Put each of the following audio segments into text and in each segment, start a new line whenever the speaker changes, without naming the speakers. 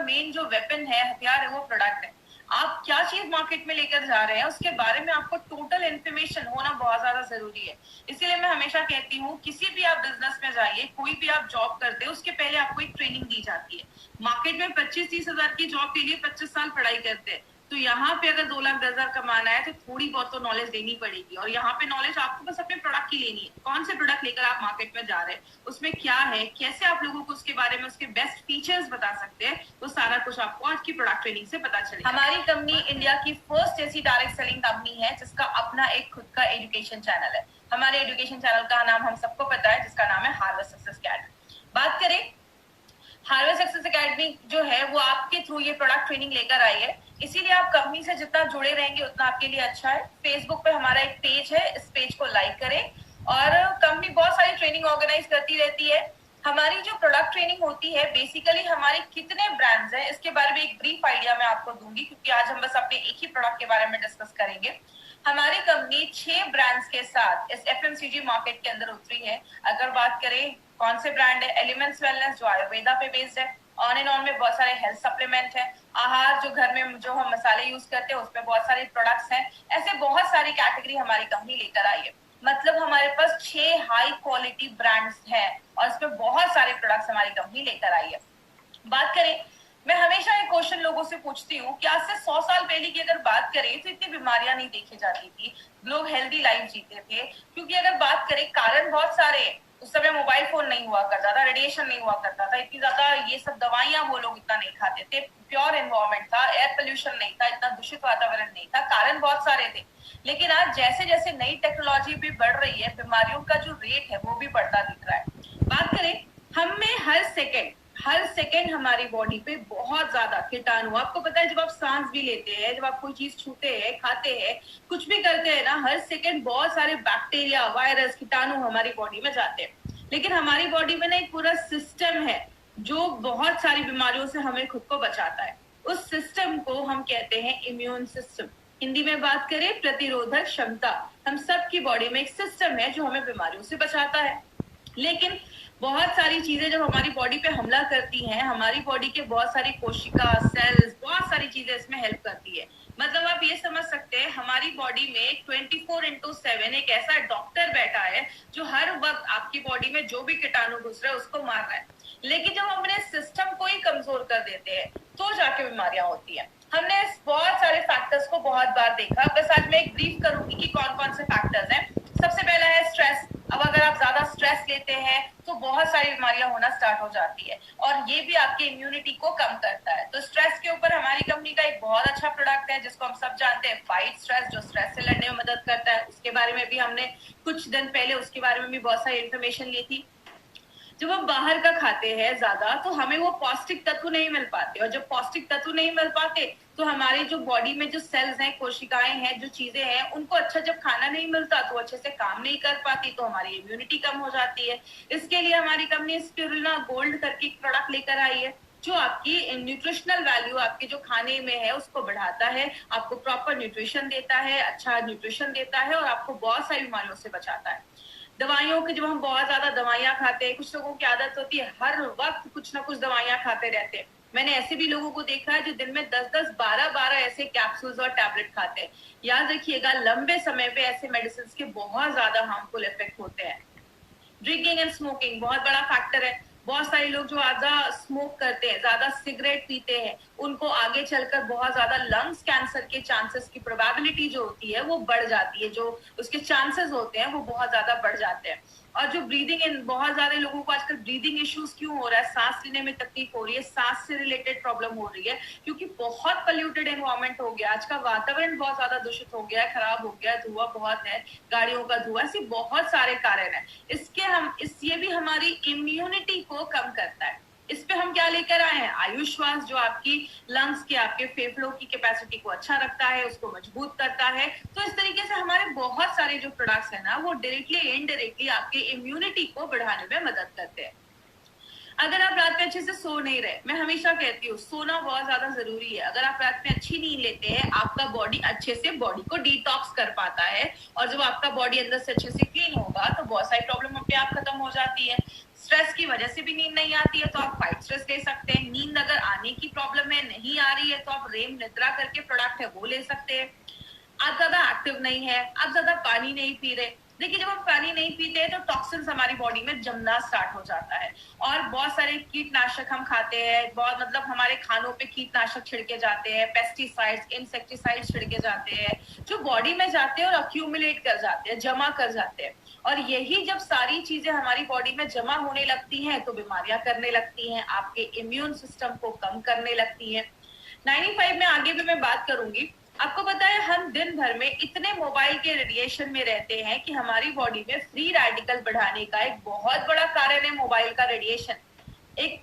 Main जो weapon है, हथियार है, वो प्रोडक्ट है। आप क्या चीज मार्केट में लेकर जा रहे हैं उसके बारे में आपको टोटल इन्फॉर्मेशन होना बहुत ज्यादा जरूरी है। इसीलिए मैं हमेशा कहती हूँ किसी भी आप बिजनेस में जाइए, कोई भी आप जॉब करते हैं, उसके पहले आपको एक ट्रेनिंग दी जाती है। मार्केट में 25-30 हजार की जॉब के लिए 25 साल पढ़ाई करते हैं, तो यहाँ पे अगर 2,10,000 कमाना है तो थोड़ी बहुत तो नॉलेज देनी पड़ेगी। और यहाँ पे नॉलेज आपको बस अपने प्रोडक्ट की लेनी है। कौन से प्रोडक्ट लेकर आप मार्केट में जा रहे हैं, उसमें क्या है, कैसे आप लोगों को उसके बारे में उसके बेस्ट फीचर्स बता सकते हैं, वो सारा कुछ आपको आज की प्रोडक्ट ट्रेनिंग से पता चलेगा। हमारी कंपनी इंडिया की फर्स्ट ऐसी डायरेक्ट सेलिंग कंपनी है जिसका अपना एक खुद का एजुकेशन चैनल है। हमारे एजुकेशन चैनल का नाम हम सबको पता है, जिसका नाम है हार्वेस्ट सक्सेस अकेडमी। बात करें हार्वेस्ट सक्सेस अकेडमी जो है वो आपके थ्रू ये प्रोडक्ट ट्रेनिंग लेकर आई है, इसीलिए आप कंपनी से जितना जुड़े रहेंगे उतना आपके लिए अच्छा है। फेसबुक पे हमारा एक पेज है, इस पेज को लाइक करें। और कंपनी बहुत सारी ट्रेनिंग ऑर्गेनाइज करती रहती है। हमारी जो प्रोडक्ट ट्रेनिंग होती है, बेसिकली हमारे कितने ब्रांड्स हैं इसके बारे में एक ब्रीफ आइडिया मैं आपको दूंगी, क्योंकि आज हम बस अपने एक ही प्रोडक्ट के बारे में डिस्कस करेंगे। हमारी कंपनी 6 ब्रांड्स के साथ इस एफएमसीजी मार्केट के अंदर उतरी है। अगर बात करें कौन से ब्रांड है, एलिमेंट्स वेलनेस जो आयुर्वेदा पे बेस्ड है, ऑन एंड ऑन में बहुत सारे हेल्थ सप्लीमेंट है, आहार जो घर में जो हम मसाले यूज करते हैं उसमें बहुत सारे प्रोडक्ट्स हैं। ऐसे बहुत सारी कैटेगरी हमारी कंपनी लेकर आई है। मतलब हमारे पास 6 हाई क्वालिटी ब्रांड्स हैं और इसमें बहुत सारे प्रोडक्ट्स हमारी कंपनी लेकर आई है। बात करें, मैं हमेशा एक क्वेश्चन लोगों से पूछती हूँ कि आज से 100 साल पहले की अगर बात करें तो इतनी बीमारियां नहीं देखी जाती थी, लोग हेल्दी लाइफ जीते थे। क्योंकि अगर बात करें कारण बहुत सारे हैं। उस समय मोबाइल फोन नहीं हुआ करता था, रेडिएशन नहीं हुआ करता था, इतनी ज्यादा ये सब दवाइयां वो लोग इतना नहीं खाते थे, प्योर एनवायरमेंट था, एयर पोल्यूशन नहीं था, इतना दूषित वातावरण नहीं था, कारण बहुत सारे थे। लेकिन आज जैसे जैसे नई टेक्नोलॉजी भी बढ़ रही है, बीमारियों का जो रेट है वो भी बढ़ता दिख रहा है। बात करें, हमें हर सेकेंड हमारी बॉडी पे बहुत ज्यादा कीटाणु, आपको पता है जब आप सांस भी लेते हैं, जब आप कोई चीज छूते हैं, खाते हैं, कुछ भी करते हैं ना, हर सेकेंड बहुत सारे बैक्टीरिया, वायरस, कीटाणु हमारी बॉडी में जाते हैं। लेकिन हमारी बॉडी में ना एक पूरा सिस्टम है जो बहुत सारी बीमारियों से हमें खुद को बचाता है। उस सिस्टम को हम कहते हैं इम्यून सिस्टम। हिंदी में बात करें प्रतिरोधक क्षमता। हम सब की बॉडी में एक सिस्टम है जो हमें बीमारियों से बचाता है। लेकिन बहुत सारी चीजें जब हमारी बॉडी पे हमला करती हैं, हमारी बॉडी के बहुत सारी कोशिका, सेल्स, बहुत सारी चीजें इसमें हेल्प करती है। मतलब आप ये समझ सकते हैं हमारी बॉडी में 24/7 एक ऐसा डॉक्टर बैठा है जो हर वक्त आपकी बॉडी में जो भी कीटाणु घुस रहा है उसको मार रहा है। लेकिन जब हम अपने सिस्टम को ही कमजोर कर देते हैं तो जाके बीमारियां होती है। हमने बहुत सारे फैक्टर्स को बहुत बार देखा, बस आज मैं एक ब्रीफ करूंगी कि कौन कौन से फैक्टर्स हैं। सबसे पहला है स्ट्रेस। अब अगर आप ज्यादा स्ट्रेस लेते हैं तो बहुत सारी बीमारियां होना स्टार्ट हो जाती है और ये भी आपकी इम्यूनिटी को कम करता है। तो स्ट्रेस के ऊपर हमारी कंपनी का एक बहुत अच्छा प्रोडक्ट है जिसको हम सब जानते हैं, फाइट स्ट्रेस, जो स्ट्रेस से लड़ने में मदद करता है। उसके बारे में भी हमने कुछ दिन पहले उसके बारे में भी बहुत सारी इन्फॉर्मेशन ली थी। जब हम बाहर का खाते हैं ज्यादा तो हमें वो पौष्टिक तत्व नहीं मिल पाते, और जब पौष्टिक तत्व नहीं मिल पाते तो हमारी जो बॉडी में जो सेल्स हैं, कोशिकाएं हैं, जो चीजें हैं, उनको अच्छा जब खाना नहीं मिलता तो अच्छे से काम नहीं कर पाती, तो हमारी इम्यूनिटी कम हो जाती है। इसके लिए हमारी कंपनी स्पिरुलिना गोल्ड करके एक प्रोडक्ट लेकर आई है जो आपकी न्यूट्रिशनल वैल्यू आपके जो खाने में है उसको बढ़ाता है, आपको प्रॉपर न्यूट्रिशन देता है, अच्छा न्यूट्रिशन देता है और आपको बहुत सारी बीमारियों से बचाता है। दवाइयों की, जब हम बहुत ज्यादा दवाइयां खाते हैं, कुछ लोगों की आदत होती है हर वक्त कुछ ना कुछ दवाइयां खाते रहते हैं। मैंने ऐसे भी लोगों को देखा है जो दिन में 10-10, 12-12 ऐसे कैप्सूल्स और टैबलेट खाते हैं। याद रखिएगा लंबे समय पे ऐसे मेडिसिन के बहुत ज्यादा हार्मफुल इफेक्ट होते हैं। ड्रिंकिंग एंड स्मोकिंग बहुत बड़ा फैक्टर है। बहुत सारे लोग जो ज्यादा स्मोक करते हैं, ज्यादा सिगरेट पीते हैं, उनको आगे चलकर बहुत ज्यादा लंग्स कैंसर के चांसेस की प्रोबेबिलिटी जो होती है वो बढ़ जाती है, जो उसके चांसेस होते हैं वो बहुत ज्यादा बढ़ जाते हैं। और जो ब्रीदिंग इन, बहुत सारे लोगों को आजकल ब्रीदिंग इश्यूज क्यों हो रहा है, सांस लेने में तकलीफ हो रही है, सांस से रिलेटेड प्रॉब्लम हो रही है, क्योंकि बहुत पोल्यूटेड एनवायरनमेंट हो गया। आज का वातावरण बहुत ज्यादा दूषित हो गया है, खराब हो गया है, धुआं बहुत है, गाड़ियों का धुआं, ऐसे बहुत सारे कारण है। ये भी हमारी इम्यूनिटी को कम करता है। इस पे हम क्या लेकर आए हैं, आयुश्वास, जो आपकी लंग्स के, आपके फेफड़ों की कैपेसिटी को अच्छा रखता है, उसको मजबूत करता है। तो इस तरीके से हमारे बहुत सारे जो प्रोडक्ट्स है ना वो डायरेक्टली इनडायरेक्टली आपके इम्यूनिटी को बढ़ाने में मदद करते हैं। अगर आप रात में अच्छे से सो नहीं रहे, मैं हमेशा कहती हूँ सोना बहुत ज्यादा जरूरी है। अगर आप रात में अच्छी नींद लेते हैं, आपका बॉडी अच्छे से बॉडी को डिटॉक्स कर पाता है, और जब आपका बॉडी अंदर से अच्छे से क्लीन होगा तो बहुत सारी प्रॉब्लम अपने आप खत्म हो जाती है। स्ट्रेस की वजह से भी नींद नहीं आती है तो आप फाइट स्ट्रेस ले सकते हैं। नींद अगर आने की प्रॉब्लम नहीं आ रही है तो आप रेम निद्रा करके प्रोडक्ट है वो ले सकते हैं। आप ज्यादा एक्टिव नहीं है, आप ज्यादा पानी नहीं पी रहे, देखिए जब हम पानी नहीं पीते हैं तो टॉक्सिन्स हमारी बॉडी में जमना स्टार्ट हो जाता है। और बहुत सारे कीटनाशक हम खाते हैं, बहुत मतलब हमारे खानों पे कीटनाशक छिड़के जाते हैं, पेस्टिसाइड्स इंसेक्टिसाइड्स छिड़के जाते हैं, जो बॉडी में जाते हैं और अक्यूमुलेट कर जाते हैं, जमा कर जाते हैं। और यही जब सारी चीजें हमारी बॉडी में जमा होने लगती हैं तो बीमारियां करने लगती हैं, आपके इम्यून सिस्टम को कम करने लगती हैं। 95 में आगे भी मैं बात करूंगी। आपको पता है हम दिन भर में इतने मोबाइल के रेडिएशन में रहते हैं कि हमारी बॉडी में फ्री रेडिकल बढ़ाने का एक बहुत बड़ा कारण है मोबाइल का रेडिएशन। एक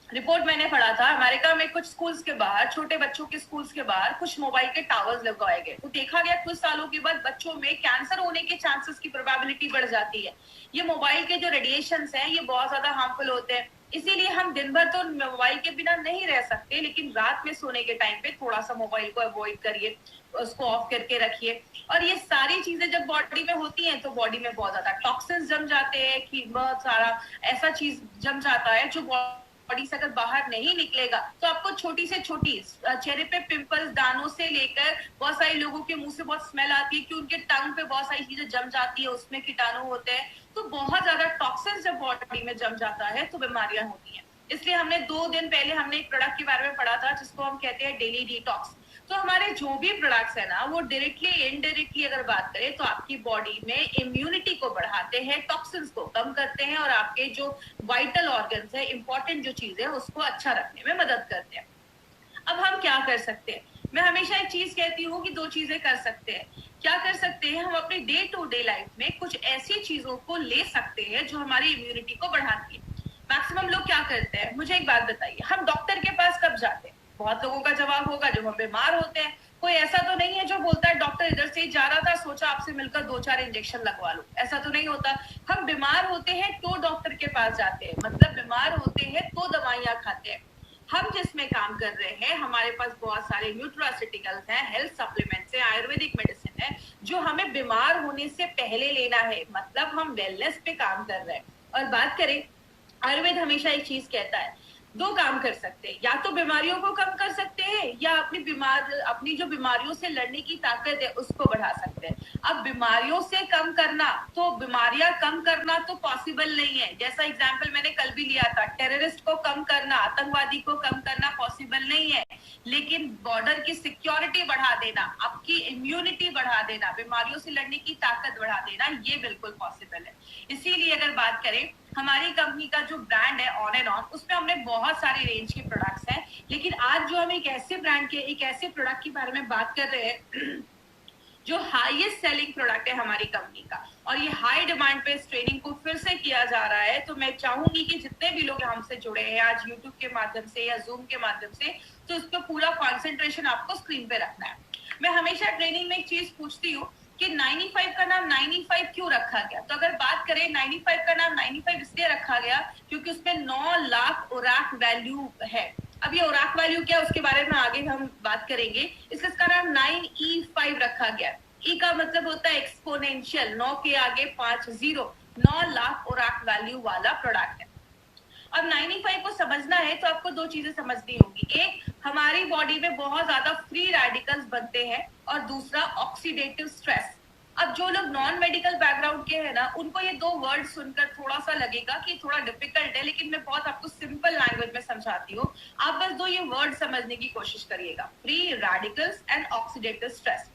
रिपोर्ट मैंने पढ़ा था, अमेरिका में कुछ स्कूल्स के बाहर, छोटे बच्चों के स्कूल्स के बाहर कुछ मोबाइल के टावर्स लगाए गए, तो देखा गया कुछ सालों के बाद बच्चों में कैंसर होने के चांसेस की प्रोबेबिलिटी बढ़ जाती है। ये मोबाइल के जो रेडिएशंस हैं ये बहुत ज्यादा हार्मफुल होते हैं। इसीलिए हम दिन भर तो मोबाइल के बिना नहीं रह सकते, लेकिन रात में सोने के टाइम पे थोड़ा सा मोबाइल को अवॉइड करिए, उसको ऑफ करके रखिए। और ये सारी चीजें जब बॉडी में होती हैं तो बॉडी में बहुत ज्यादा टॉक्सिन्स जम जाते हैं, कि बहुत सारा ऐसा चीज जम जाता है जो बॉडी से अगर बाहर नहीं निकलेगा तो आपको छोटी से छोटी चेहरे पे पिंपल्स, दानों से लेकर बहुत सारे लोगों के मुंह से बहुत स्मेल आती है कि उनके टंग पे बहुत सारी चीजें जम जाती है, उसमें कीटाणु होते हैं। तो बहुत ज्यादा टॉक्सिन्स जब बॉडी में जम जाता है तो बीमारियां होती हैं। इसलिए हमने 2 दिन पहले हमने एक प्रोडक्ट के बारे में पढ़ा था जिसको हम कहते हैं डेली डिटॉक्स। तो हमारे जो भी प्रोडक्ट्स है ना वो डायरेक्टली इनडायरेक्टली अगर बात करें तो आपकी बॉडी में इम्यूनिटी को बढ़ाते हैं, टॉक्सिन्स को कम करते हैं और आपके जो वाइटल ऑर्गन्स है, इंपॉर्टेंट जो चीज है उसको अच्छा रखने में मदद करते हैं। अब हम क्या कर सकते हैं? मैं हमेशा एक चीज कहती हूँ कि 2 चीजें कर सकते हैं। क्या कर सकते हैं? हम अपने डे टू डे लाइफ में कुछ ऐसी चीजों को ले सकते हैं जो हमारी इम्यूनिटी को बढ़ाती है। मैक्सिमम लोग क्या करते हैं, मुझे एक बात बताइए, हम डॉक्टर के पास कब जाते हैं? बहुत लोगों का जवाब होगा जब हम बीमार होते हैं। कोई ऐसा तो नहीं है जो बोलता है डॉक्टर इधर से जा रहा था, सोचा आपसे मिलकर 2-4 इंजेक्शन लगवा लो, ऐसा तो नहीं होता। हम बीमार होते हैं तो डॉक्टर के पास जाते हैं, मतलब बीमार होते हैं तो दवाइयां खाते हैं। हम जिसमें काम कर रहे हैं हमारे पास बहुत सारे न्यूट्रास्यूटिकल्स हैं, हेल्थ सप्लीमेंट्स हैं, आयुर्वेदिक मेडिसिन है जो हमें बीमार होने से पहले लेना है, मतलब हम वेलनेस पे काम कर रहे हैं। और बात करें, आयुर्वेद हमेशा एक चीज कहता है, 2 काम कर सकते हैं, या तो बीमारियों को कम कर सकते हैं या अपनी जो बीमारियों से लड़ने की ताकत है उसको बढ़ा सकते हैं। अब बीमारियों से कम करना, तो बीमारियां कम करना तो पॉसिबल नहीं है। जैसा एग्जांपल मैंने कल भी लिया था, टेररिस्ट को कम करना, आतंकवादी को कम करना पॉसिबल नहीं है, लेकिन बॉर्डर की सिक्योरिटी बढ़ा देना, आपकी इम्यूनिटी बढ़ा देना, बीमारियों से लड़ने की ताकत बढ़ा देना, ये बिल्कुल पॉसिबल है। इसीलिए अगर बात करें, हमारी कंपनी का जो ब्रांड है ऑन एंड ऑन, उसमें हमने बहुत सारे रेंज के प्रोडक्ट्स हैं, लेकिन आज जो हम एक ऐसे ब्रांड के एक ऐसे प्रोडक्ट के बारे में बात कर रहे हैं जो हाईएस्ट सेलिंग प्रोडक्ट है हमारी कंपनी का, और ये हाई डिमांड पे इस ट्रेनिंग को फिर से किया जा रहा है। तो मैं चाहूंगी कि जितने भी लोग हमसे जुड़े हैं आज यूट्यूब के माध्यम से या जूम के माध्यम से, तो उस पर पूरा कॉन्सेंट्रेशन आपको स्क्रीन पे रखना है। मैं हमेशा ट्रेनिंग में एक चीज पूछती हूँ कि 95 का नाम 95 क्यों रखा गया? तो अगर बात करें 95 का नाम 95 इसलिए रखा गया क्योंकि उसमें 9 लाख ओराक वैल्यू है। अब ये ओराक वैल्यू क्या है उसके बारे में आगे हम बात करेंगे। इसका नाम 9E5 रखा गया। ई का मतलब होता है एक्सपोनेंशियल, 9 के आगे 5 0, 9 लाख ओराक वैल्यू वाला प्रोडक्ट है। अब 95 को समझना है तो आपको 2 चीजें समझनी होगी। एक, हमारी बॉडी में बहुत ज्यादा फ्री रेडिकल्स बनते हैं, और दूसरा ऑक्सीडेटिव स्ट्रेस। अब जो लोग नॉन मेडिकल बैकग्राउंड के हैं ना, उनको ये 2 वर्ड सुनकर थोड़ा सा लगेगा कि थोड़ा डिफिकल्ट है, लेकिन मैं बहुत आपको सिंपल लैंग्वेज में समझाती हूँ। आप बस 2 ये वर्ड समझने की कोशिश करिएगा, free radicals and oxidative stress.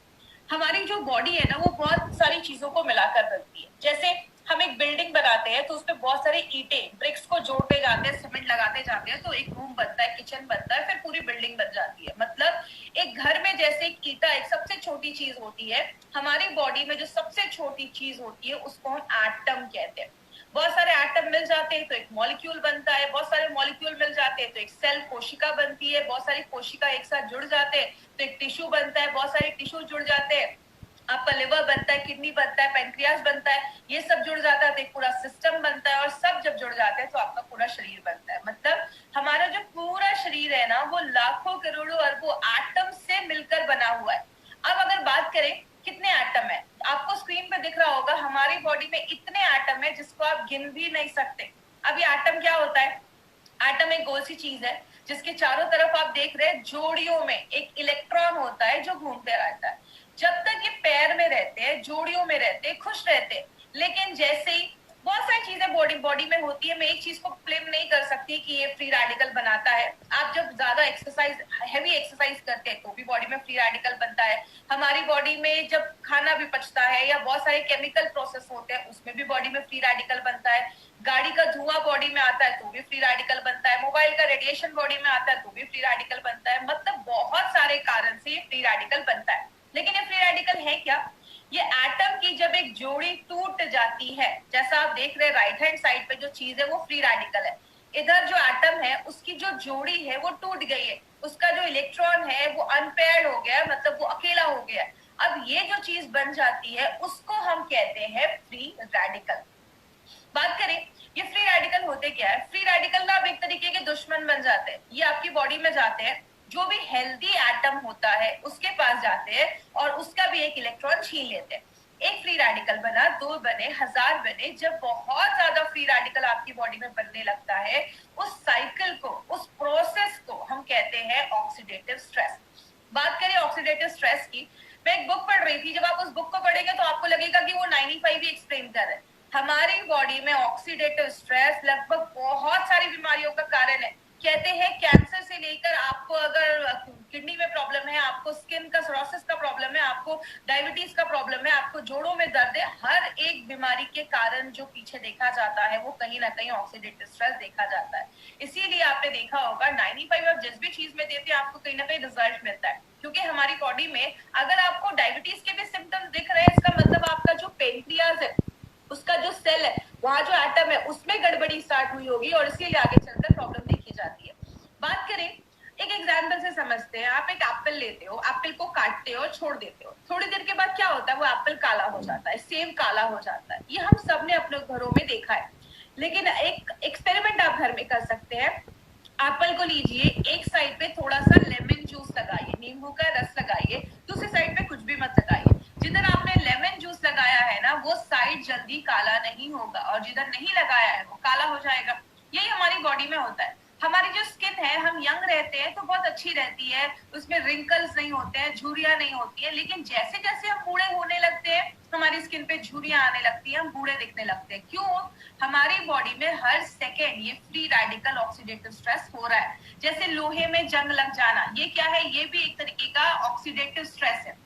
हमारी जो बॉडी है ना वो बहुत सारी चीजों को मिलाकर बनती है। जैसे हम एक बिल्डिंग बनाते हैं तो उसपे बहुत सारे ईंटें, ब्रिक्स को जोड़ते जाते हैं, सीमेंट लगाते जाते हैं, तो एक रूम बनता है, किचन बनता है, फिर पूरी बिल्डिंग बन जाती है। मतलब एक घर में जैसे एक ईंटा एक सबसे छोटी चीज होती है, हमारी बॉडी में जो सबसे छोटी चीज होती है उसको हम एटम कहते हैं। बहुत सारे एटम मिल जाते हैं तो एक मॉलिक्यूल बनता है, बहुत सारे मॉलिक्यूल मिल जाते हैं तो एक सेल, कोशिका बनती है, बहुत सारी कोशिका एक साथ जुड़ जाते हैं तो एक टिश्यू बनता है, बहुत सारे टिश्यू जुड़ जाते हैं, आपका लिवर बनता है, किडनी बनता है, पैंक्रियास बनता है, ये सब जुड़ जाता है तो एक पूरा सिस्टम बनता है, और सब जब जुड़ जाते हैं तो आपका पूरा शरीर बनता है। मतलब हमारा जो पूरा शरीर है ना वो लाखों करोड़ों अरबों एटम से मिलकर बना हुआ है। अब अगर बात करें कितने एटम है, आपको स्क्रीन पे दिख रहा होगा हमारी बॉडी में इतने एटम है जिसको आप गिन भी नहीं सकते। अब ये एटम क्या होता है? एटम एक गोल सी चीज है जिसके चारों तरफ आप देख रहे हैं जोड़ियों में एक इलेक्ट्रॉन होता है जो घूमते रहता है। जब तक ये पैर में रहते हैं, जोड़ियों में रहते हैं, खुश रहते हैं, लेकिन जैसे ही बहुत सारी चीजें बॉडी में होती है, मैं एक चीज को ब्लेम नहीं कर सकती कि ये फ्री रेडिकल बनाता है। आप जब ज्यादा एक्सरसाइज, हैवी एक्सरसाइज करते हैं तो भी बॉडी में फ्री रेडिकल बनता है। हमारी बॉडी में जब खाना भी पचता है या बहुत सारे केमिकल प्रोसेस होते हैं उसमें भी बॉडी में फ्री रेडिकल बनता है। गाड़ी का धुआं बॉडी में आता है तो भी फ्री रेडिकल बनता है। मोबाइल का रेडिएशन बॉडी में आता है तो भी फ्री रेडिकल बनता है। मतलब बहुत सारे कारण से ये फ्री रेडिकल बनता है। लेकिन ये फ्री रेडिकल है क्या? ये एटम की जब एक जोड़ी टूट जाती है, जैसा आप देख रहे हैं राइट हैंड साइड पे जो चीज है वो फ्री रेडिकल है। इधर जो एटम है उसकी जो जोड़ी है वो टूट गई है, उसका जो इलेक्ट्रॉन है वो अनपेयर्ड हो गया, मतलब वो अकेला हो गया। अब ये जो चीज बन जाती है उसको हम कहते हैं फ्री रेडिकल। बात करें ये फ्री रेडिकल होते क्या है? फ्री रेडिकल ना अब एक तरीके के दुश्मन बन जाते हैं। ये आपकी बॉडी में जाते हैं, जो भी हेल्दी एटम होता है उसके पास जाते हैं और उसका भी एक इलेक्ट्रॉन छीन लेते हैं। एक फ्री रेडिकल बना, 2 बने, 1000 बने। जब बहुत ज्यादा फ्री रेडिकल आपकी बॉडी में बनने लगता है, उस साइकिल को, उस प्रोसेस को हम कहते हैं ऑक्सीडेटिव स्ट्रेस। बात करें ऑक्सीडेटिव स्ट्रेस की, मैं एक बुक पढ़ रही थी। जब आप उस बुक को पढ़ेंगे तो आपको लगेगा कि वो 95 ही एक्सप्लेन कर रहे हैं। हमारी बॉडी में ऑक्सीडेटिव स्ट्रेस लगभग बहुत सारी बीमारियों का कारण है। कहते हैं कैंसर से लेकर आपको अगर किडनी में प्रॉब्लम है, आपको स्किन का सोरोसिस का प्रॉब्लम है, आपको डायबिटीज का प्रॉब्लम है, आपको जोड़ों में दर्द है, हर एक बीमारी के कारण जो पीछे देखा जाता है वो कहीं ना कहीं ऑक्सीडेटिव स्ट्रेस देखा जाता है। इसीलिए आपने देखा होगा 95 आप जिस भी चीज में देते हैं आपको कहीं ना कहीं रिजल्ट मिलता है। क्योंकि हमारी बॉडी में अगर आपको डायबिटीज के भी सिम्टम्स दिख रहे हैं, इसका मतलब आपका जो पेनक्रियाज है, उसका जो सेल है, वहां जो एटम है उसमें गड़बड़ी स्टार्ट हुई होगी और इसीलिए आगे चलकर प्रॉब्लम देखी जाती है। बात करें, एक एग्जाम्पल से समझते हैं। आप एक एप्पल लेते हो, एप्पल को काटते हो और छोड़ देते हो, थोड़ी देर के बाद क्या होता है? वो एप्पल काला हो जाता है, सेब काला हो जाता है। ये हम सब ने अपने घरों में देखा है। लेकिन एक एक्सपेरिमेंट आप घर में कर सकते हैं। एप्पल को लीजिए, एक साइड पे थोड़ा सा लेमन जूस लगाइए, नींबू का रस लगाइए, दूसरी साइड पे कुछ भी मत लगाइए। जिधर आपने लेमन जूस लगाया है ना, वो साइड जल्दी काला नहीं होगा और जिधर नहीं लगाया है वो काला हो जाएगा। यही हमारी बॉडी में होता है। हमारी जो स्किन है, हम यंग रहते हैं तो बहुत अच्छी रहती है, उसमें रिंकल्स नहीं होते हैं, झुर्रियां नहीं होती है। लेकिन जैसे जैसे हम बूढ़े होने लगते हैं हमारी स्किन पे झुर्रियां आने लगती है, हम बूढ़े दिखने लगते हैं। क्यों? हमारी बॉडी में हर सेकेंड ये फ्री रेडिकल ऑक्सीडेटिव स्ट्रेस हो रहा है। जैसे लोहे में जंग लग जाना, ये क्या है? ये भी एक तरीके का ऑक्सीडेटिव स्ट्रेस है।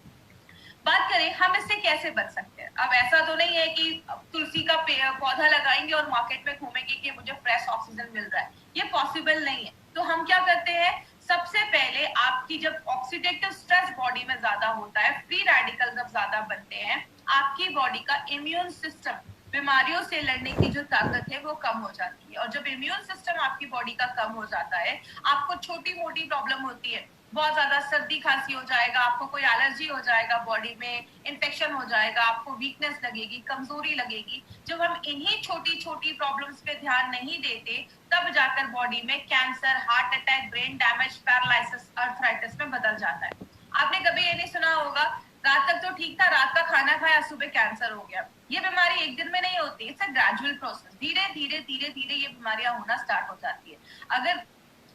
बात करें हम इससे कैसे बच सकते हैं। अब ऐसा तो नहीं है कि तुलसी का पौधा लगाएंगे और मार्केट में घूमेंगे कि मुझे फ्रेश ऑक्सीजन मिल रहा है, ये पॉसिबल नहीं है। तो हम क्या करते हैं, सबसे पहले आपकी जब ऑक्सीडेटिव स्ट्रेस बॉडी में ज्यादा होता है, फ्री रेडिकल जब ज्यादा बनते हैं, आपकी बॉडी का इम्यून सिस्टम, बीमारियों से लड़ने की जो ताकत है वो कम हो जाती है। और जब इम्यून सिस्टम आपकी बॉडी का कम हो जाता है, आपको छोटी मोटी प्रॉब्लम होती है, बहुत ज्यादा सर्दी खांसी हो जाएगा, आपको कोई एलर्जी हो जाएगा, बॉडी में इन्फेक्शन हो जाएगा, आपको वीकनेस लगेगी, कमजोरी लगेगी। जब हम इन्हीं छोटी छोटी प्रॉब्लम्स पे ध्यान नहीं देते, तब जाकर बॉडी में cancer, heart attack, brain damage, paralysis, arthritis में बदल जाता है। आपने कभी ये नहीं सुना होगा, रात तक तो ठीक था, रात का खाना खाया, सुबह कैंसर हो गया। ये बीमारी एक दिन में नहीं होती, इट्स अ ग्रेजुअल प्रोसेस। धीरे धीरे धीरे धीरे ये बीमारियां होना स्टार्ट हो जाती है। अगर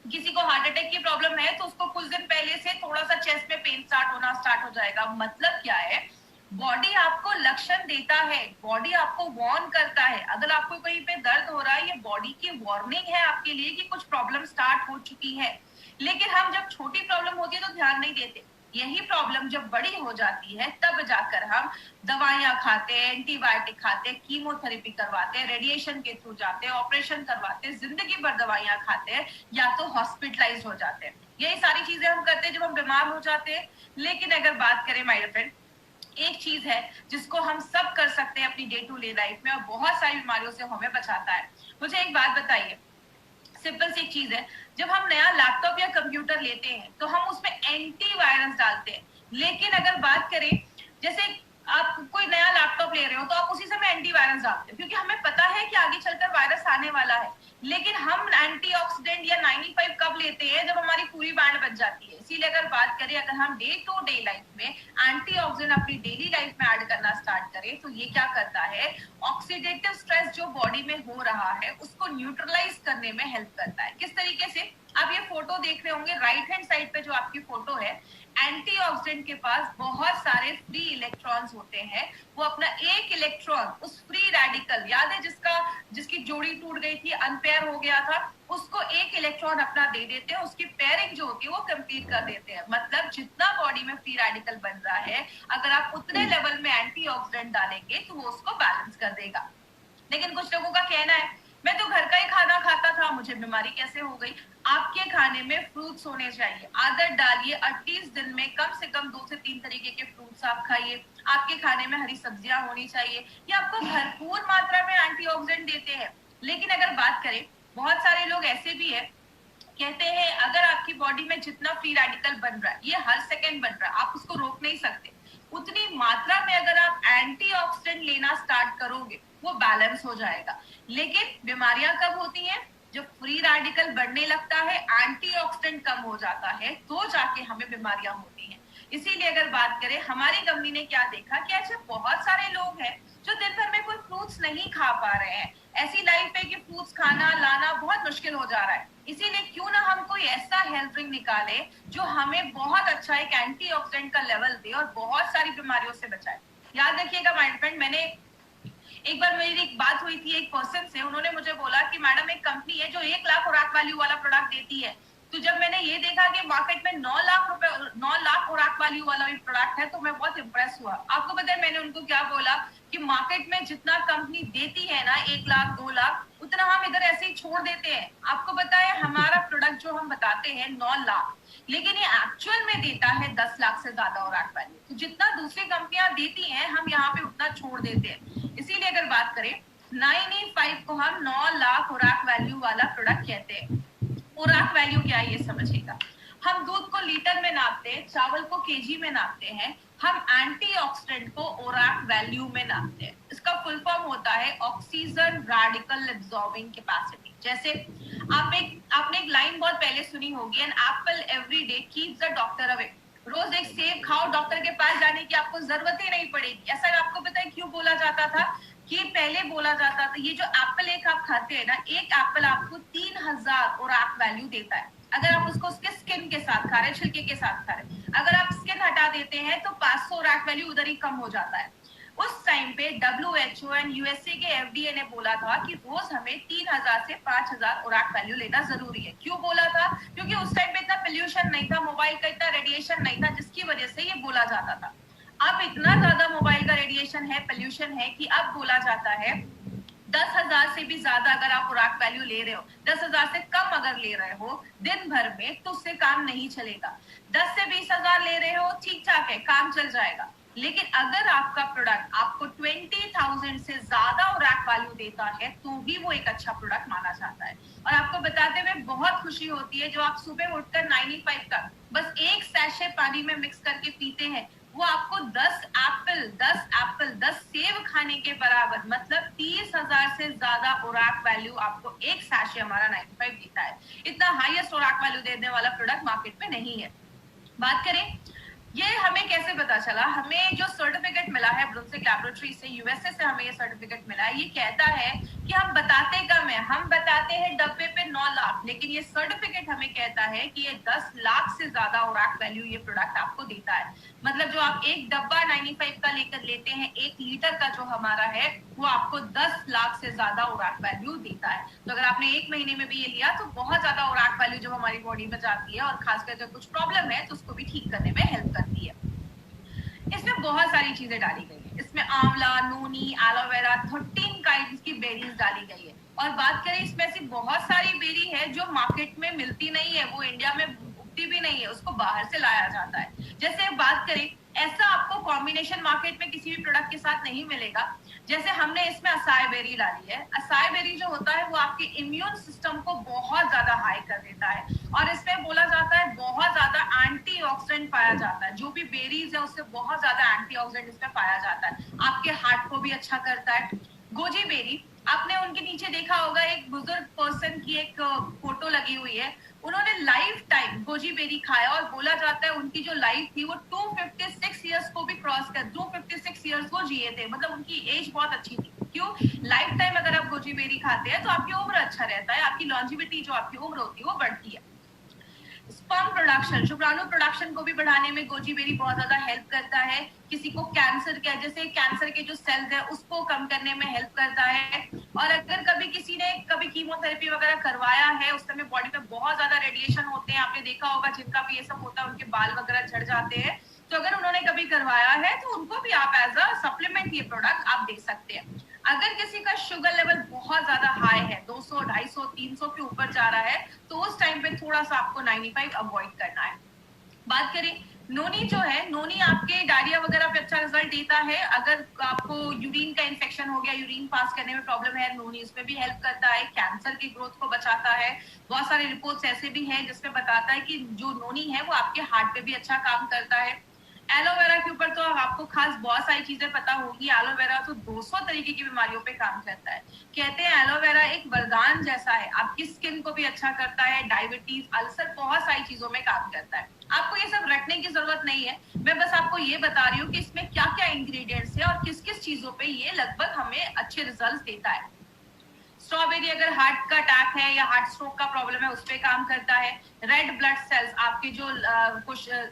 किसी को हार्ट अटैक की प्रॉब्लम है तो उसको कुछ दिन पहले से थोड़ा सा चेस्ट में पेन स्टार्ट हो जाएगा। मतलब क्या है, बॉडी आपको लक्षण देता है, बॉडी आपको वार्न करता है। अगर आपको कहीं पे दर्द हो रहा है, ये बॉडी की वार्निंग है आपके लिए कि कुछ प्रॉब्लम स्टार्ट हो चुकी है। लेकिन हम जब छोटी प्रॉब्लम होती है तो ध्यान नहीं देते। यही प्रॉब्लम जब बड़ी हो जाती है तब जाकर हम दवाइयां खाते हैं, एंटीबायोटिक खाते हैं, कीमोथेरेपी करवाते हैं, रेडिएशन के थ्रू जाते हैं, ऑपरेशन करवाते हैं, जिंदगी भर दवाइयां खाते हैं, या तो हॉस्पिटलाइज हो जाते हैं। यही सारी चीजें हम करते हैं जब हम बीमार हो जाते हैं। लेकिन अगर बात करें माय डियर फ्रेंड, एक चीज है जिसको हम सब कर सकते हैं अपनी डे टू डे लाइफ में और बहुत सारी बीमारियों से हमें बचाता है। मुझे एक बात बताइए, सिंपल सी एक चीज है, जब हम नया लैपटॉप या कंप्यूटर लेते हैं तो हम उसमें एंटीवायरस डालते हैं। लेकिन अगर बात करें, जैसे आप कोई नया लैपटॉप ले रहे हो तो आप उसी समय एंटीवायरस डालते हैं, क्योंकि हमें पता है कि आगे चलकर वायरस आने वाला है। लेकिन हम एंटीऑक्सीडेंट या 95 कब लेते हैं? जब हमारी पूरी बैंड बच जाती है। इसीलिए अगर बात करें, अगर हम डे टू डे लाइफ में एंटीऑक्सीडेंट अपनी डेली लाइफ में ऐड करना स्टार्ट करें तो ये क्या करता है, ऑक्सीडेटिव स्ट्रेस जो बॉडी में हो रहा है उसको न्यूट्रलाइज करने में हेल्प करता है। किस तरीके से, आप ये फोटो देख रहे होंगे, राइट हैंड साइड पे जो आपकी फोटो है, एंटीऑक्सीडेंट के पास बहुत सारे फ्री इलेक्ट्रॉन्स होते हैं। वो अपना एक इलेक्ट्रॉन उस फ्री रेडिकल, याद है जिसकी जोड़ी टूट गई थी, अनपेयर हो गया था, उसको एक इलेक्ट्रॉन अपना दे देते हैं, उसकी पेयरिंग जो होती है वो कंप्लीट कर देते हैं। मतलब जितना बॉडी में फ्री रेडिकल बन रहा है, अगर आप उतने लेवल में एंटीऑक्सीडेंट डालेंगे तो वो उसको बैलेंस कर देगा। लेकिन कुछ लोगों का कहना है मैं तो घर का ही खाना खाता था, मुझे बीमारी कैसे हो गई। आपके खाने में फ्रूट्स होने चाहिए, आदत डालिए, एटलीस्ट दिन में कम से कम 2 से 3 तरीके के फ्रूट्स आप खाइए। आपके खाने में हरी सब्जियां होनी चाहिए, ये आपको भरपूर मात्रा में एंटीऑक्सीडेंट देते हैं। लेकिन अगर बात करें, बहुत सारे लोग ऐसे भी है, कहते हैं अगर आपकी बॉडी में जितना फ्री रेडिकल बन रहा है, ये हर सेकेंड बन रहा है, आप उसको रोक नहीं सकते, उतनी मात्रा में अगर आप एंटीऑक्सीडेंट लेना स्टार्ट करोगे वो बैलेंस हो जाएगा। लेकिन बीमारियां कब होती हैं, जब फ्री रेडिकल बढ़ने लगता है, एंटीऑक्सीडेंट कम हो जाता है, तो जाके हमें बीमारियां होती हैं। इसीलिए अगर बात करें, हमारी कंपनी ने क्या देखा कि ऐसे बहुत सारे लोग हैं जो दिन भर में कोई फ्रूट्स नहीं खा पा रहे हैं, ऐसी लाइफ है कि फ्रूट्स खाना लाना बहुत मुश्किल हो जा रहा है। इसीलिए क्यों ना हम कोई ऐसा हेल्थ ड्रिंक निकाले जो हमें बहुत अच्छा एक एंटीऑक्सीडेंट का लेवल दे और बहुत सारी बीमारियों से बचाए। याद रखिएगा माय फ्रेंड, मैंने एक बार मेरी एक बात हुई थी एक पर्सन से, उन्होंने मुझे बोला कि मैडम एक कंपनी है जो 1 लाख खुराक वैल्यू वाला प्रोडक्ट देती है। तो जब मैंने ये देखा कि मार्केट में 9 लाख खुराक वैल्यू वाला भी प्रोडक्ट है तो मैं बहुत इंप्रेस हुआ। आपको पता है मैंने उनको क्या बोला कि मार्केट में जितना कंपनी देती है ना 1 लाख 2 लाख, उतना हम इधर ऐसे ही छोड़ देते हैं। आपको पता है हमारा प्रोडक्ट जो हम बताते हैं 9 लाख, लेकिन ये एक्चुअल में देता है 10 लाख से ज्यादा खुराक वैल्यू। तो जितना दूसरी कंपनियां देती हैं हम यहाँ पे उतना छोड़ देते हैं। इसीलिए अगर बात करें, 9E5 को हम 9 लाख खुराक वैल्यू वाला प्रोडक्ट कहते हैं। खुराक वैल्यू क्या है ये समझिएगा। हम दूध को लीटर में नापते हैं, चावल को केजी में नापते हैं, हम एंटीऑक्सीडेंट को ओराक वैल्यू में नापते हैं। इसका फुल फॉर्म होता है ऑक्सीजन रेडिकल एब्जॉर्बिंग कैपेसिटी। जैसे आपने एक लाइन बहुत पहले सुनी होगी, an apple every day keeps the doctor away. रोज एक सेब खाओ, डॉक्टर के पास जाने की आपको जरूरत ही नहीं पड़ेगी। ऐसा आपको पता है क्यों बोला जाता था? कि पहले बोला जाता था ये जो एप्पल एक आप खाते हैं ना, एक एप्पल आपको 3000 ओराक वैल्यू देता है। अगर आप उसको उसके स्किन के साथ खा रहे हैं, छिलके के साथ खा रहे हैं, अगर आप स्किन हटा देते हैं तो 500 ओराक वैल्यू उधर ही कम हो जाता है। उस टाइम पे WHO एंड यूएसए के FDA ने बोला था कि रोज हमें 3000 से 5000 ओराक वैल्यू लेना जरूरी है। क्यों बोला था? क्योंकि उस टाइम पे इतना पोल्यूशन नहीं था, मोबाइल का इतना रेडिएशन नहीं था, जिसकी वजह से ये बोला जाता था। अब इतना ज्यादा मोबाइल का रेडिएशन है, पोल्यूशन है कि अब बोला जाता है 10,000 से भी ज्यादा अगर आप खुराक वैल्यू ले रहे हो, 10,000 से कम अगर ले रहे हो दिन भर में तो उससे काम नहीं चलेगा। 10 से 20,000 ले रहे हो ठीक ठाक है, काम चल जाएगा। लेकिन अगर आपका प्रोडक्ट आपको 20,000 से ज्यादा खुराक वैल्यू देता है तो भी वो एक अच्छा प्रोडक्ट माना जाता है। और आपको बताते हुए बहुत खुशी होती है, जो आप सुबह उठकर 9E5 का बस एक सैशे पानी में मिक्स करके पीते हैं, वो आपको 10 सेब खाने के बराबर, मतलब 30,000 से ज्यादा ओराक वैल्यू आपको एक सैशे हमारा 9E5 देता है। इतना हाईएस्ट ओराक वैल्यू देने वाला प्रोडक्ट मार्केट में नहीं है। बात करें ये हमें कैसे पता चला, हमें जो सर्टिफिकेट मिला है ब्रुंसविक लैबोरेटरी से, यूएसए से हमें ये सर्टिफिकेट मिला है। ये कहता है कि हम बताते कम है, हम बताते हैं डब्बे पे 9 लाख, लेकिन ये सर्टिफिकेट हमें कहता है कि ये 10 लाख से ज्यादा ओराक वैल्यू ये प्रोडक्ट आपको देता है। मतलब जो आप एक डब्बा 9E5 का लेकर लेते हैं, 1 लीटर का जो हमारा है, वो आपको 10 लाख से ज्यादा ओराक वैल्यू देता है। तो अगर आपने 1 महीने में भी ये लिया तो बहुत ज्यादा ओराक वैल्यू जो हमारी बॉडी में जाती है, और खासकर अगर कुछ प्रॉब्लम है तो उसको भी ठीक करने में हेल्प करती है। इसमें बहुत सारी चीजें डाली गई है। इसमें आंवला, नोनी, एलोवेरा, 13 काइंड्स की बेरीज डाली गई है। और बात करें, इसमें ऐसी बहुत सारी बेरी है जो मार्केट में मिलती नहीं है, वो इंडिया में उगती भी नहीं है, उसको बाहर से लाया जाता है। जैसे बात करें, ऐसा आपको कॉम्बिनेशन मार्केट में किसी भी प्रोडक्ट के साथ नहीं मिलेगा। जैसे हमने इसमें असाई बेरी डाली है। असाई बेरी जो होता है वो आपके इम्यून सिस्टम को बहुत ज्यादा हाई कर देता है, और इसमें बोला जाता है बहुत ज्यादा एंटीऑक्सीडेंट पाया जाता है। जो भी बेरीज है उससे बहुत ज्यादा एंटीऑक्सीडेंट इसमें पाया जाता है। आपके हार्ट को भी अच्छा करता है, गोजी बेरी, आपने उनके नीचे देखा होगा एक बुजुर्ग पर्सन की एक फोटो लगी हुई है। उन्होंने लाइफ टाइम गोजी बेरी खाया और बोला जाता है उनकी जो लाइफ थी वो 256 ईयर्स को भी क्रॉस कर 256 ईयर्स वो जिए थे, मतलब उनकी एज बहुत अच्छी थी। क्यों? लाइफ टाइम अगर आप गोजी बेरी खाते हैं तो आपकी उम्र अच्छा रहता है, आपकी लॉन्जिविटी जो आपकी उम्र होती है वो बढ़ती है। स्पर्म प्रोडक्शन, शुक्राणु प्रोडक्शन को भी बढ़ाने में गोजी बेरी बहुत ज्यादा हेल्प करता है। किसी को कैंसर का, जैसे कैंसर के जो सेल्स है उसको कम करने में हेल्प करता है। और अगर कभी किसी ने कभी कीमोथेरेपी वगैरह करवाया है, उस समय बॉडी में बहुत ज्यादा रेडिएशन होते हैं, आपने देखा होगा जिनका भी ये सब होता है उनके बाल वगैरह झड़ जाते हैं, तो अगर उन्होंने कभी करवाया है तो उनको भी आप एज अ सप्लीमेंट ये प्रोडक्ट आप दे सकते हैं। अगर किसी का शुगर लेवल बहुत ज्यादा हाई है, 200, 250, 300 के ऊपर जा रहा है, तो उस टाइम पे थोड़ा सा आपको 95 अवॉइड करना है। बात करें नोनी जो है, नोनी आपके डायरिया वगैरह पे अच्छा रिजल्ट देता है। अगर आपको यूरिन का इन्फेक्शन हो गया, यूरिन पास करने में प्रॉब्लम है, नोनी उसमें भी हेल्प करता है। कैंसर की ग्रोथ को बचाता है। बहुत सारे रिपोर्ट्स ऐसे भी हैं जिसमें बताता है कि जो नोनी है वो आपके हार्ट पे भी अच्छा काम करता है। एलोवेरा के ऊपर तो आपको खास बहुत सारी चीजें पता होगी। एलोवेरा तो 200 तरीके की बीमारियों पे काम करता है। कहते हैं एलोवेरा एक वरदान जैसा है, आपकी स्किन को भी अच्छा करता है, डायबिटीज, अल्सर, बहुत सारी चीजों में काम करता है। आपको ये सब रखने की जरूरत नहीं है, मैं बस आपको ये बता रही हूँ कि इसमें क्या क्या इंग्रेडिएंट्स है और किस किस चीजों पे ये लगभग हमें अच्छे रिजल्ट देता है। स्ट्रॉबेरी अगर हार्ट का अटैक है या हार्ट स्ट्रोक का प्रॉब्लम है उस पे काम करता है। रेड ब्लड सेल्स, आपकी जो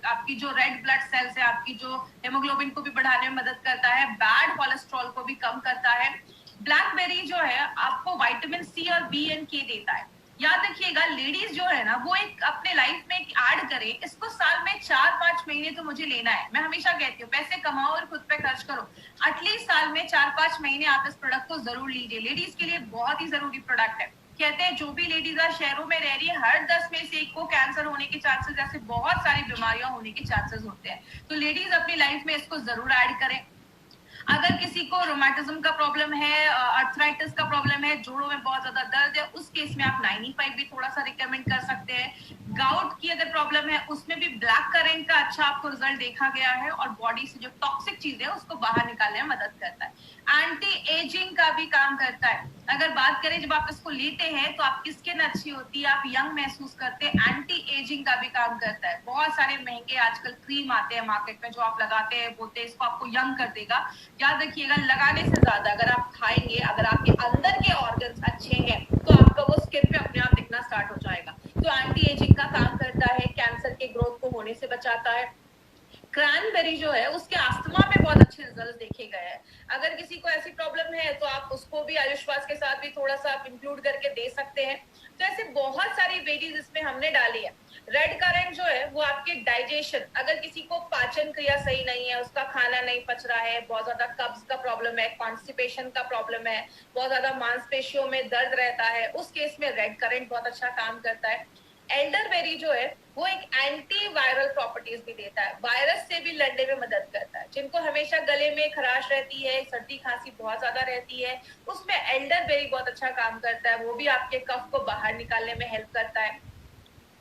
आपकी जो रेड ब्लड सेल्स है, आपकी जो हेमोग्लोबिन को भी बढ़ाने में मदद करता है। बैड कोलेस्ट्रॉल को भी कम करता है। ब्लैकबेरी जो है आपको विटामिन सी और बी एंड के देता है। याद रखिएगा, लेडीज जो है ना वो एक अपने लाइफ में एक ऐड करें, इसको साल में 4-5 महीने तो मुझे लेना है। मैं हमेशा कहती हूँ पैसे कमाओ और खुद पे खर्च करो। एटलीस्ट साल में 4-5 महीने आप इस प्रोडक्ट को जरूर लीजिए, लेडीज के लिए बहुत ही जरूरी प्रोडक्ट है। कहते हैं जो भी लेडीज शहरों में रह रही है, हर 10 में से एक को कैंसर होने के चांसेस, ऐसे बहुत सारी बीमारियां होने के चांसेस होते हैं। तो लेडीज अपनी लाइफ में इसको जरूर ऐड करें। अगर किसी को रोमाटिज्म का प्रॉब्लम है, अर्थराइटिस का प्रॉब्लम है, जोड़ों में बहुत ज्यादा दर्द है, उस केस में आप 95 भी थोड़ा सा रिकमेंड कर सकते हैं। गाउट की अगर प्रॉब्लम है उसमें भी ब्लैक करेंट का अच्छा आपको रिजल्ट देखा गया है और बॉडी से जो टॉक्सिक चीज है उसको बाहर निकालने में मदद करता है। एंटी एजिंग का भी काम करता है। अगर बात करें जब आप इसको लेते हैं तो आपकी स्किन अच्छी होती है, आप यंग महसूस करते हैं। एंटी एजिंग का भी काम करता है। बहुत सारे महंगे आजकल क्रीम आते हैं मार्केट में जो आप लगाते हैं, बोलते हैं इसको आपको यंग कर देगा। याद रखिएगा, लगाने से ज्यादा अगर आप खाएंगे, अगर आपके अंदर के ऑर्गन्स अच्छे हैं तो आपका वो स्किन पे अपने आप दिखना स्टार्ट हो जाएगा। तो एंटी एजिंग का काम करता है, कैंसर के ग्रोथ को होने से बचाता है। क्रैनबेरी जो है उसके अस्थमा में बहुत अच्छे रिजल्ट देखे गए हैं। अगर किसी को ऐसी प्रॉब्लम है तो आप उसको भी आयुष्वास के साथ भी थोड़ा सा आप इंक्लूड करके दे सकते हैं। तो ऐसे बहुत सारी वेरीज इसमें हमने डाली है। रेड करेंट जो है वो आपके डाइजेशन, अगर किसी को पाचन क्रिया सही नहीं है, उसका खाना नहीं पच रहा है, बहुत ज्यादा कब्ज का प्रॉब्लम है, कॉन्स्टिपेशन का प्रॉब्लम है, बहुत ज्यादा मांसपेशियों में दर्द रहता है, उस केस में रेड करेंट बहुत अच्छा काम करता है। एल्डरबेरी जो है वो एक एंटी वायरल प्रॉपर्टीज भी देता है, वायरस से भी लड़ने में मदद करता है। जिनको हमेशा गले में खराश रहती है, सर्दी खांसी बहुत ज्यादा रहती है, उसमें एल्डरबेरी बहुत अच्छा काम करता है, वो भी आपके कफ को बाहर निकालने में हेल्प करता है।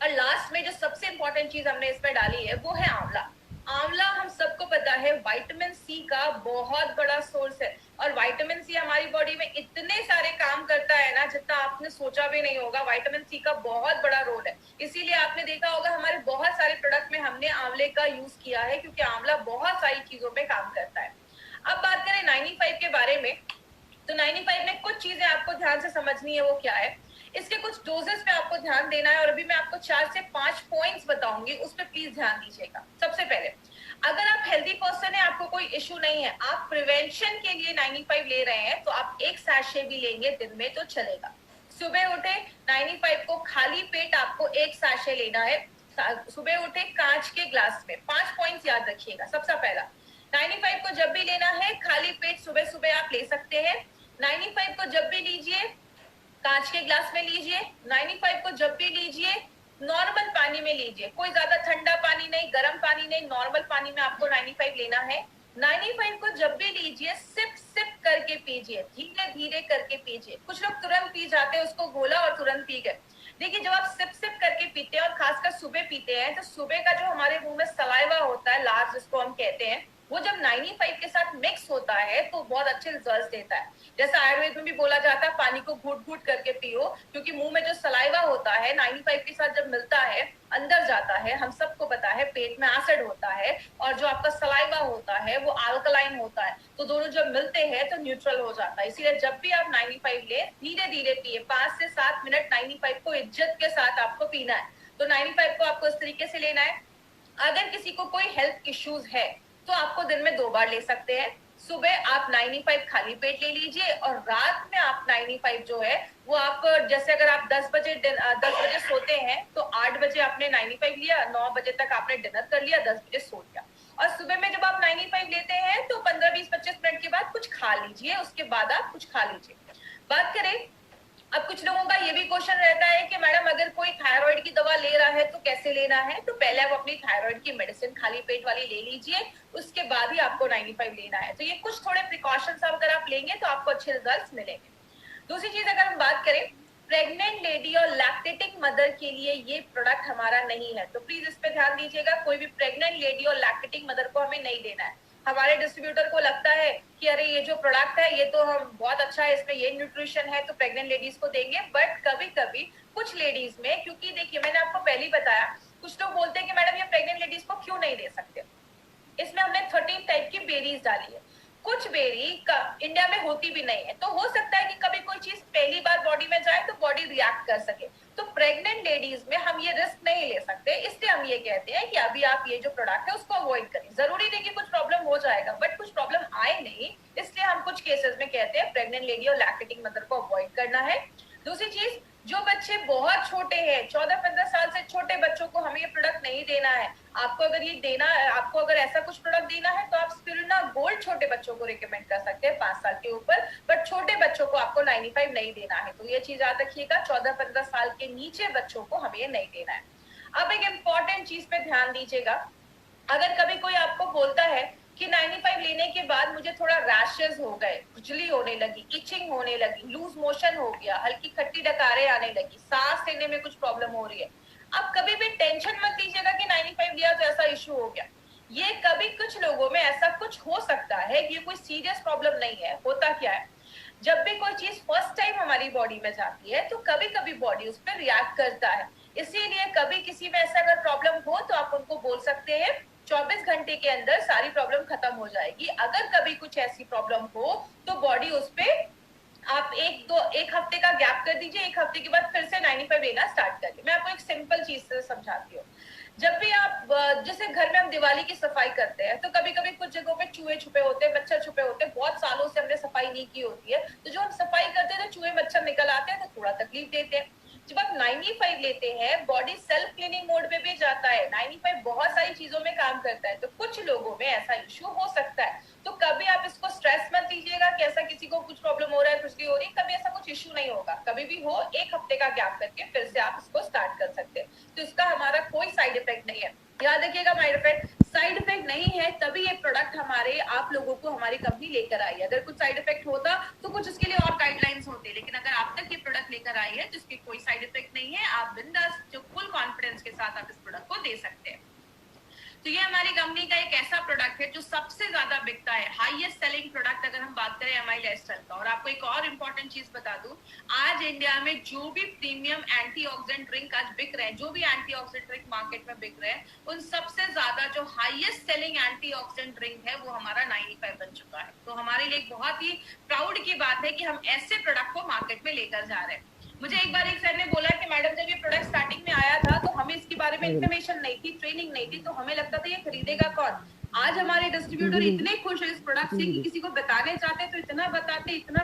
और लास्ट में जो सबसे इंपॉर्टेंट चीज हमने इसमें डाली है वो है आंवला। आंवला हम सबको पता है विटामिन सी का बहुत बड़ा सोर्स है और विटामिन सी हमारी बॉडी में इतने सारे काम करता है ना जितना आपने सोचा भी नहीं होगा। विटामिन सी का बहुत बड़ा रोल है, इसीलिए आपने देखा होगा हमारे बहुत सारे प्रोडक्ट में हमने आंवले का यूज किया है, क्योंकि आंवला बहुत सारी चीजों में काम करता है। अब बात करें 95 के बारे में, तो 95 में कुछ चीजें आपको ध्यान से समझनी है। वो क्या है? इसके कुछ डोजेस पे आपको ध्यान देना है और अभी मैं आपको 4 से 5 पॉइंट्स बताऊंगी, उस पर प्लीज ध्यान दीजिएगा। सबसे पहले, अगर आप हेल्दी पर्सन है, आपको कोई इश्यू नहीं है, आप प्रिवेंशन के लिए 95 ले रहे हैं, तो आप एक सैशे भी लेंगे दिन में तो चलेगा। सुबह उठे 95 को खाली पेट आपको एक सैशे लेना है। सुबह उठे कांच के ग्लास में। 5 पॉइंट्स याद रखिएगा। सबसे पहला, 95 को जब भी लेना है खाली पेट सुबह सुबह आप ले सकते हैं। 95 को जब भी लीजिए कांच के ग्लास में लीजिए। 95 को जब भी लीजिए नॉर्मल पानी में लीजिए, कोई ज्यादा ठंडा पानी नहीं, गर्म पानी नहीं, नॉर्मल पानी में आपको 95 लेना है। 95 को जब भी लीजिए सिप सिप करके पीजिए, धीरे धीरे करके पीजिए। कुछ लोग तुरंत पी जाते हैं, उसको घोला और तुरंत पी गए। देखिए, जब आप सिप सिप करके पीते हैं और खासकर सुबह पीते हैं, तो सुबह का जो हमारे मुंह में सलाइवा होता है, लार जिसको हम कहते हैं, वो जब 95 के साथ मिक्स होता है तो बहुत अच्छे रिजल्ट देता है। जैसा आयुर्वेद में भी बोला जाता है पानी को घूट घूट करके पियो, क्योंकि मुंह में जो सलाइवा होता है 95 के साथ जब मिलता है अंदर जाता है, हम सबको पता है पेट में एसिड होता है और जो आपका सलाइवा होता है वो अल्कलाइन होता है, तो दोनों जब मिलते हैं तो न्यूट्रल हो जाता है। इसीलिए जब भी आप 95 ले धीरे धीरे पिए, 5 से 7 मिनट 95 को इज्जत के साथ आपको पीना है। तो 95 को आपको इस तरीके से लेना है। अगर किसी को कोई हेल्थ इश्यूज है तो आपको दिन में 2 बार ले सकते हैं। सुबह आप 95 खाली पेट ले लीजिए और रात में आप 95 जो है वो आप, जैसे अगर आप 10 बजे सोते हैं तो 8 बजे आपने 95 लिया, 9 बजे तक आपने डिनर कर लिया, 10 बजे सो लिया। और सुबह में जब आप 95 लेते हैं तो 15, 20, 25 मिनट के बाद कुछ खा लीजिए, उसके बाद आप कुछ खा लीजिए। बात करें, अब कुछ लोगों का ये भी क्वेश्चन रहता है कि मैडम अगर कोई थायराइड की दवा ले रहा है तो कैसे लेना है? तो पहले आप अपनी थायराइड की मेडिसिन खाली पेट वाली ले लीजिए, उसके बाद ही आपको 95 लेना है। तो ये कुछ थोड़े प्रिकॉशंस अगर आप लेंगे तो आपको अच्छे रिजल्ट्स मिलेंगे। दूसरी चीज अगर हम बात करें, प्रेग्नेंट लेडी और लैक्टेटिंग मदर के लिए ये प्रोडक्ट हमारा नहीं है, तो प्लीज इस पे ध्यान दीजिएगा। कोई भी प्रेग्नेंट लेडी और लैक्टेटिंग मदर को हमें नहीं देना है। हमारे डिस्ट्रीब्यूटर को लगता है कि अरे ये जो प्रोडक्ट है ये तो हम बहुत अच्छा है, इसमें ये न्यूट्रिशन है तो प्रेग्नेंट लेडीज को देंगे, बट कभी कभी कुछ लेडीज में, क्योंकि देखिए मैंने आपको पहले ही बताया, कुछ लोग बोलते हैं कि मैडम ये प्रेग्नेंट लेडीज को क्यों नहीं दे सकते। इसमें हमने 13 टाइप की बेरीज डाली है। कुछ बेरी इंडिया में होती भी नहीं है, तो हो सकता है कि कभी कोई चीज पहली बार बॉडी में जाए तो बॉडी रिएक्ट कर सके। तो प्रेग्नेंट लेडीज में हम ये रिस्क नहीं ले सकते, इसलिए हम ये कहते हैं कि अभी आप ये जो प्रोडक्ट है उसको अवॉइड करें। जरूरी नहीं कि कुछ प्रॉब्लम हो जाएगा, बट कुछ प्रॉब्लम आए नहीं, इसलिए हम कुछ केसेस में कहते हैं प्रेग्नेंट लेडी और लैक्टेटिंग मदर को अवॉइड करना है। दूसरी चीज, जो बच्चे बहुत छोटे हैं, 14-15 साल से छोटे बच्चों को हमें ये प्रोडक्ट नहीं देना है। आपको अगर ये देना है, आपको अगर ऐसा कुछ प्रोडक्ट देना है तो आप स्पिरुलिना गोल्ड छोटे बच्चों को रिकमेंड कर सकते हैं 5 साल के ऊपर, बट छोटे बच्चों को आपको 95 नहीं देना है। तो ये चीज याद रखिएगा, 14-15 साल के नीचे बच्चों को हमें ये नहीं देना है। अब एक इम्पॉर्टेंट चीज पे ध्यान दीजिएगा, अगर कभी कोई आपको बोलता है कि 95 लेने के बाद मुझे थोड़ा रैशेस हो गए, खुजली होने लगी, इचिंग होने लगी, लूज मोशन हो गया, हल्की खट्टी डकारें आने लगी, सांस लेने में कुछ प्रॉब्लम हो रही है, आप कभी भी टेंशन मत लीजिएगा कि 95 लिया तो ऐसा इश्यू हो गया। ये कभी कुछ लोगों में ऐसा कुछ हो सकता है, ये कोई सीरियस प्रॉब्लम नहीं है। होता क्या है, जब भी कोई चीज फर्स्ट टाइम हमारी बॉडी में जाती है तो कभी कभी बॉडी उस पर रिएक्ट करता है। इसीलिए कभी किसी में ऐसा अगर प्रॉब्लम हो तो आप उनको बोल सकते हैं 24 घंटे के अंदर सारी प्रॉब्लम खत्म हो जाएगी। अगर कभी कुछ ऐसी प्रॉब्लम हो तो बॉडी उस पर आप एक हफ्ते का गैप कर दीजिए, 1 हफ्ते के बाद फिर से 95 लेना स्टार्ट करिए। मैं आपको एक सिंपल चीज से समझाती हूँ। जब भी आप, जैसे घर में हम दिवाली की सफाई करते हैं तो कभी कभी कुछ जगहों पे चूहे छुपे होते हैं, मच्छर छुपे होते हैं, बहुत सालों से हमने सफाई नहीं की होती है, तो जो हम सफाई करते हैं तो चूहे मच्छर निकल आते हैं तो थोड़ा तकलीफ देते हैं। जब आप 95 लेते हैं बॉडी सेल्फ क्लीनिंग मोड में भी जाता है, 95 बहुत सारी चीजों में काम करता है, तो कुछ लोगों में ऐसा इश्यू हो सकता है। तो कभी आप इसको स्ट्रेस मत लीजिएगा कि ऐसा किसी को कुछ प्रॉब्लम हो रहा है, खुजली हो रही है, कभी ऐसा कुछ इश्यू नहीं होगा। कभी भी हो 1 हफ्ते का गैप करके फिर से आप इसको स्टार्ट कर सकते हैं, तो इसका हमारा कोई साइड इफेक्ट नहीं है। याद रखिएगा, साइड इफेक्ट नहीं है तभी ये प्रोडक्ट हमारे आप लोगों को हमारी कंपनी लेकर आई है। अगर कुछ साइड इफेक्ट होता तो कुछ उसके लिए और गाइडलाइंस होते, लेकिन अगर आप तक ये प्रोडक्ट लेकर आई है तो इसकी कोई साइड इफेक्ट नहीं है। आप बिंदास जो फुल कॉन्फिडेंस के साथ आप इस प्रोडक्ट को दे सकते हैं। तो ये हमारी कंपनी का एक ऐसा प्रोडक्ट है जो सबसे ज्यादा बिकता है, हाईएस्ट सेलिंग प्रोडक्ट अगर हम बात करें एमआई लाइफस्टाइल का। और आपको एक और इम्पोर्टेंट चीज बता दूं, आज इंडिया में जो भी प्रीमियम एंटीऑक्सीडेंट ड्रिंक आज बिक रहे हैं, जो भी एंटीऑक्सीडेंट ड्रिंक मार्केट में बिक रहे हैं, उन सबसे ज्यादा जो हाईएस्ट सेलिंग एंटीऑक्सीडेंट ड्रिंक है वो हमारा 95 बन चुका है। तो हमारे लिए बहुत ही प्राउड की बात है कि हम ऐसे प्रोडक्ट को मार्केट में लेकर जा रहे हैं। मुझे एक बार एक सर ने बोला कि मैडम जब ये प्रोडक्ट स्टार्टिंग में आया था तो हमें इसके बारे में इन्फॉर्मेशन नहीं थी, ट्रेनिंग नहीं थी, तो हमें लगता था ये खरीदेगा कौन। आज हमारे डिस्ट्रीब्यूटर इतने खुश है इस प्रोडक्ट से कि किसी को बताने चाहते तो इतना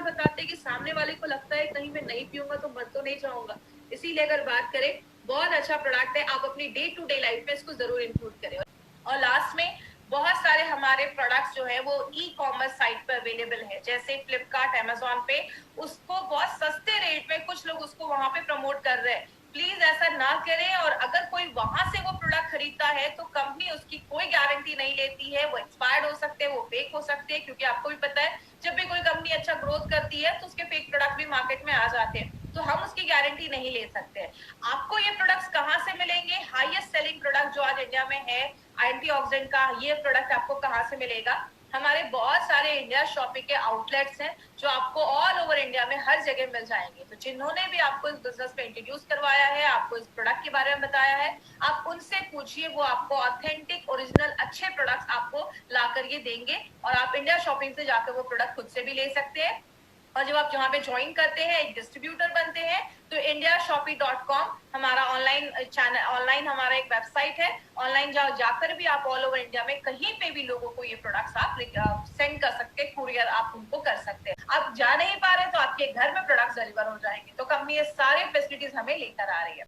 बताते कि सामने वाले को लगता है कहीं मैं नहीं पीऊंगा तो मर तो नहीं जाऊंगा। इसीलिए अगर बात करें, बहुत अच्छा प्रोडक्ट है, आप अपनी डे टू डे लाइफ में इसको जरूर इंक्लूड करें। और लास्ट में बहुत सारे हमारे प्रोडक्ट्स जो है वो ई कॉमर्स साइट पर अवेलेबल है, जैसे फ्लिपकार्ट, अमेजोन पे उसको बहुत सस्ते रेट में कुछ लोग उसको वहां पे प्रमोट कर रहे हैं। प्लीज ऐसा ना करें, और अगर कोई वहां से वो प्रोडक्ट खरीदता है तो कंपनी उसकी कोई गारंटी नहीं लेती है। वो एक्सपायर्ड हो सकते हैं, वो फेक हो सकते हैं, क्योंकि आपको भी पता है जब भी कोई कंपनी अच्छा ग्रोथ करती है तो उसके फेक प्रोडक्ट भी मार्केट में आ जाते हैं, तो हम उसकी गारंटी नहीं ले सकते हैं। आपको ये प्रोडक्ट्स कहाँ से मिलेंगे? हाईएस्ट सेलिंग प्रोडक्ट जो आज इंडिया में है एंटीऑक्सीडेंट का ये प्रोडक्ट आपको कहाँ से मिलेगा? हमारे बहुत सारे इंडिया शॉपिंग के आउटलेट्स हैं जो आपको ऑल ओवर इंडिया में हर जगह मिल जाएंगे। तो जिन्होंने भी आपको इस बिजनेस में इंट्रोड्यूस करवाया है, आपको इस प्रोडक्ट के बारे में बताया है, आप उनसे पूछिए, वो आपको ऑथेंटिक ओरिजिनल अच्छे प्रोडक्ट्स आपको ला कर ये देंगे और आप इंडिया शॉपिंग से जाकर वो प्रोडक्ट खुद से भी ले सकते हैं। और जब आप जहाँ पे ज्वाइन करते हैं, एक डिस्ट्रीब्यूटर बनते हैं, तो indiashopee.com हमारा ऑनलाइन चैनल, ऑनलाइन हमारा एक वेबसाइट है। ऑनलाइन जाकर भी आप ऑल ओवर इंडिया में कहीं पे भी लोगों को ये प्रोडक्ट्स आप सेंड कर सकते हैं, कुरियर आप उनको कर सकते हैं। आप जा नहीं पा रहे तो आपके घर में प्रोडक्ट्स डिलीवर हो जाएंगे। तो कंपनी ये सारे फैसिलिटीज हमें लेकर आ रही है।